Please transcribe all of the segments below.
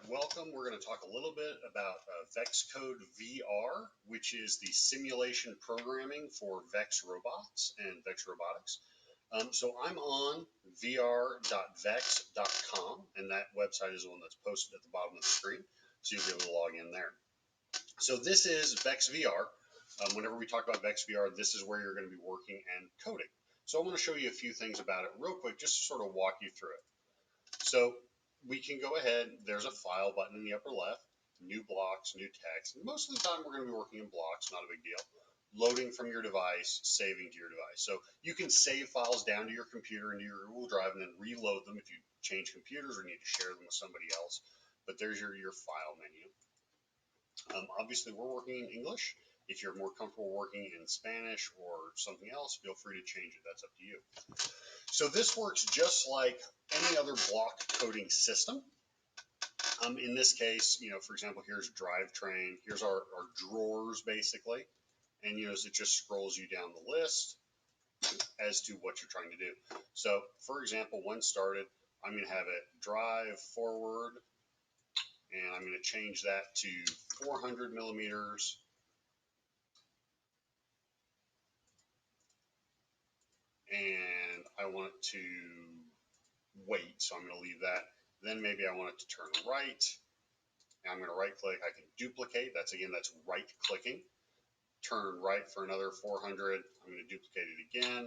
welcome. We're going to talk a little bit about VexCode VR, which is the simulation programming for Vex robots and Vex robotics. So I'm on vr.vex.com, and that website is the one that's posted at the bottom of the screen, so you'll be able to log in there. So this is Vex VR. Whenever we talk about Vex VR, this is where you're going to be working and coding. So I'm going to show you a few things about it real quick, just to sort of walk you through it. So we can go ahead, there's a file button in the upper left, new blocks, new text. And most of the time we're going to be working in blocks, not a big deal. Loading from your device, saving to your device. So you can save files down to your computer into your Google Drive and then reload them if you change computers or need to share them with somebody else. But there's your file menu. Obviously we're working in English. If you're more comfortable working in Spanish or something else, feel free to change it. That's up to you. So this works just like any other block coding system. In this case, for example, here's Drivetrain. Here's our drawers, basically. And you notice it just scrolls you down the list as to what you're trying to do. So, for example, when started, I'm going to have it drive forward, and I'm going to change that to 400 millimeters. And I want it to wait, so I'm going to leave that. Then maybe I want it to turn right. And I'm going to right click. I can duplicate. That's right clicking. Turn right for another 400. I'm going to duplicate it again.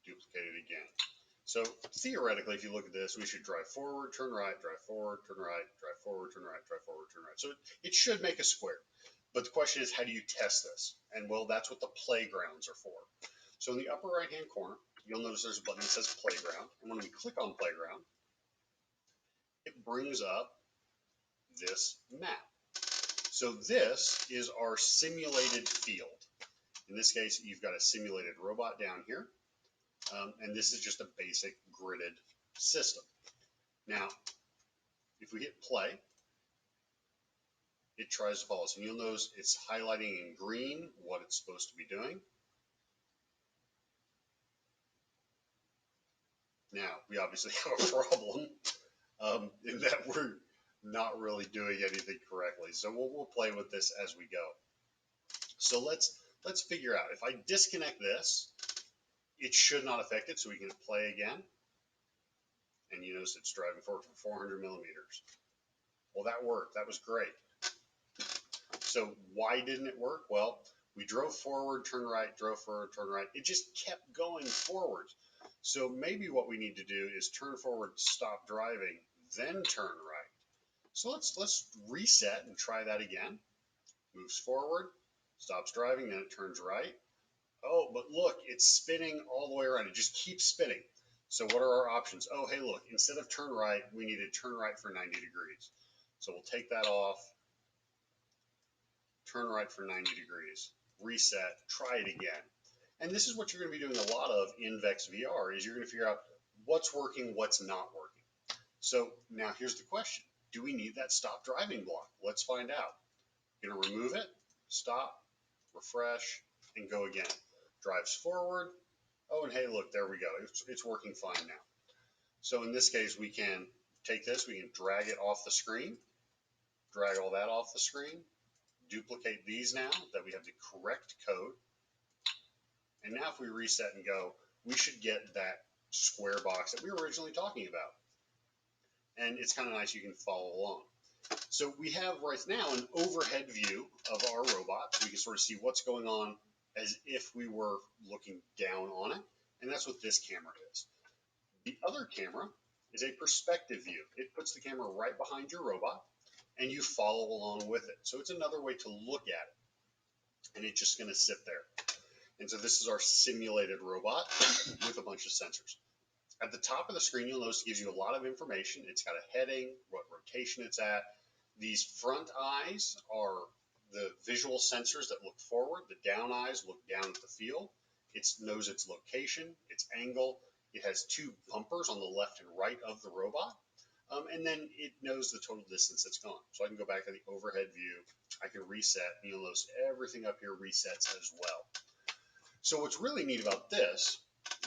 Duplicate it again. So theoretically, if you look at this, we should drive forward, turn right, drive forward, turn right, drive forward, turn right, drive forward, turn right. So it should make a square. But the question is, how do you test this? And well, that's what the playgrounds are for. So in the upper right-hand corner, you'll notice there's a button that says Playground. And when we click on Playground, it brings up this map. So this is our simulated field. In this case, you've got a simulated robot down here. And this is just a basic gridded system. Now, if we hit play, it tries to follow us. And you'll notice it's highlighting in green what it's supposed to be doing. Now, we obviously have a problem in that we're not really doing anything correctly. So we'll play with this as we go. So let's figure out. If I disconnect this, it should not affect it. So we can play again. And you notice it's driving forward for 400 millimeters. Well, that worked. That was great. So why didn't it work? Well, we drove forward, turn right, drove forward, turn right. It just kept going forward. So maybe what we need to do is turn forward, stop driving, then turn right. So let's reset and try that again. Moves forward, stops driving, then it turns right. Oh, but look, it's spinning all the way around. It just keeps spinning. So what are our options? Oh, hey, look, instead of turn right, we need to turn right for 90 degrees. So we'll take that off, turn right for 90 degrees, reset, try it again. And this is what you're going to be doing a lot of in Vex VR, is you're going to figure out what's working, what's not working. So now here's the question. Do we need that stop driving block? Let's find out. You're going to remove it, stop, refresh, and go again. Drives forward. Oh, and hey, look, there we go. It's working fine now. So in this case, we can take this, we can drag it off the screen, drag all that off the screen, duplicate these now that we have the correct code. And now if we reset and go, we should get that square box that we were originally talking about. And it's kind of nice, you can follow along. So we have right now an overhead view of our robot. We can sort of see what's going on as if we were looking down on it. And that's what this camera is. The other camera is a perspective view. It puts the camera right behind your robot and you follow along with it. So it's another way to look at it. And it's just going to sit there. And so this is our simulated robot with a bunch of sensors. At the top of the screen, you'll notice it gives you a lot of information. It's got a heading, what rotation it's at. These front eyes are the visual sensors that look forward. The down eyes look down at the field. It knows its location, its angle. It has two bumpers on the left and right of the robot. And then it knows the total distance it's gone. So I can go back to the overhead view. I can reset, and you'll notice everything up here resets as well. So what's really neat about this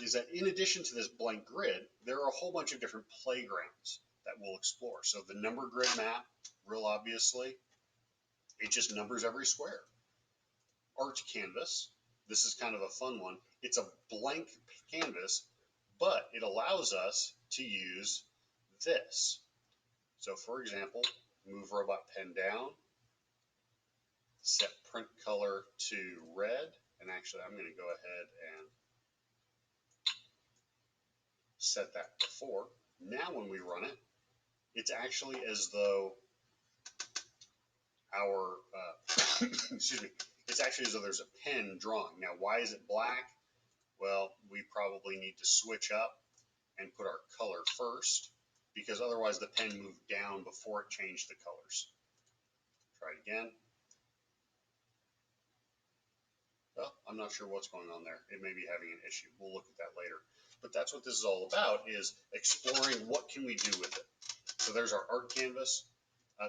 is that in addition to this blank grid, there are a whole bunch of different playgrounds. that we'll explore. So the number grid map, real obviously, it just numbers every square. Art canvas, this is kind of a fun one. It's a blank canvas, but it allows us to use this. So for example, move robot pen down, set print color to red, and actually I'm going to go ahead and set that before. Now when we run it, it's actually as though our, excuse me, it's actually as though there's a pen drawing. Now why is it black? Well, we probably need to switch up and put our color first, because otherwise the pen moved down before it changed the colors. Try it again. Well, I'm not sure what's going on there. It may be having an issue. We'll look at that later. But that's what this is all about, is exploring what can we do with it. So there's our art canvas.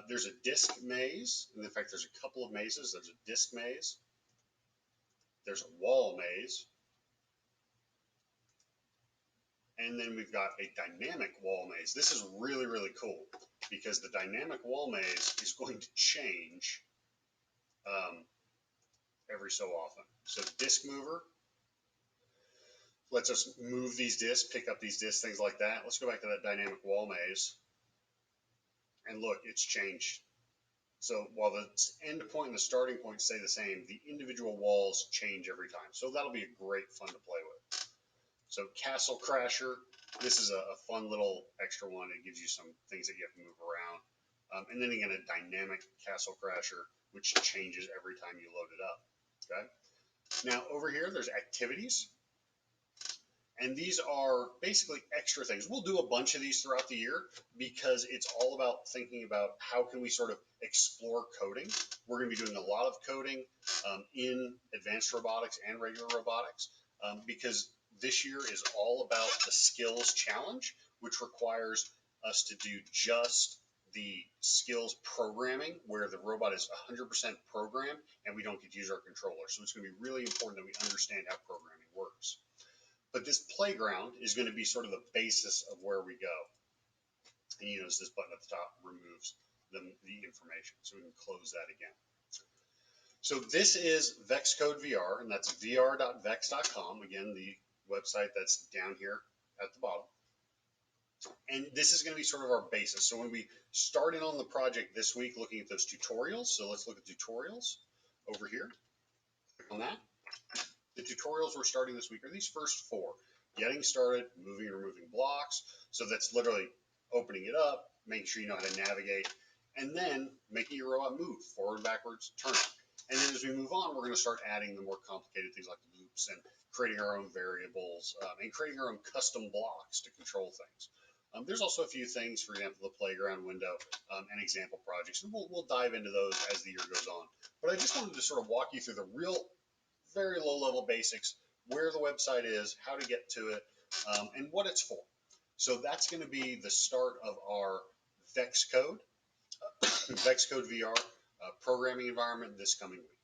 There's a disc maze. And in fact, there's a couple of mazes. There's a disc maze. There's a wall maze. And then we've got a dynamic wall maze. This is really, really cool, because the dynamic wall maze is going to change every so often. So disc mover lets us move these discs, pick up these discs, things like that. Let's go back to that dynamic wall maze. And look, it's changed. So while the end point and the starting point stay the same, the individual walls change every time. So that'll be a great fun to play with. So Castle Crasher, this is a fun little extra one. It gives you some things that you have to move around. And then again, a dynamic Castle Crasher, which changes every time you load it up. Okay. Now over here, there's activities. And these are basically extra things. We'll do a bunch of these throughout the year, because it's all about thinking about how can we sort of explore coding. We're going to be doing a lot of coding in advanced robotics and regular robotics, because this year is all about the skills challenge, which requires us to do just the skills programming, where the robot is 100% programmed and we don't get to use our controller. So it's going to be really important that we understand how programming works. But this playground is going to be sort of the basis of where we go. And you notice this button at the top removes the information. So we can close that again. So this is VexCode VR, and that's vr.vex.com. Again, the website that's down here at the bottom. And this is going to be sort of our basis. So when we started on the project this week, looking at those tutorials, so let's look at tutorials over here. Click on that. The tutorials we're starting this week are these first four. Getting started, moving and removing blocks. So that's literally opening it up, making sure you know how to navigate, and then making your robot move forward, backwards, turn. And then as we move on, we're going to start adding the more complicated things like loops and creating our own variables and creating our own custom blocks to control things. There's also a few things, for example, the playground window and example projects. And we'll dive into those as the year goes on. But I just wanted to sort of walk you through the real very low-level basics, where the website is, how to get to it, and what it's for. So that's going to be the start of our VexCode VR programming environment this coming week.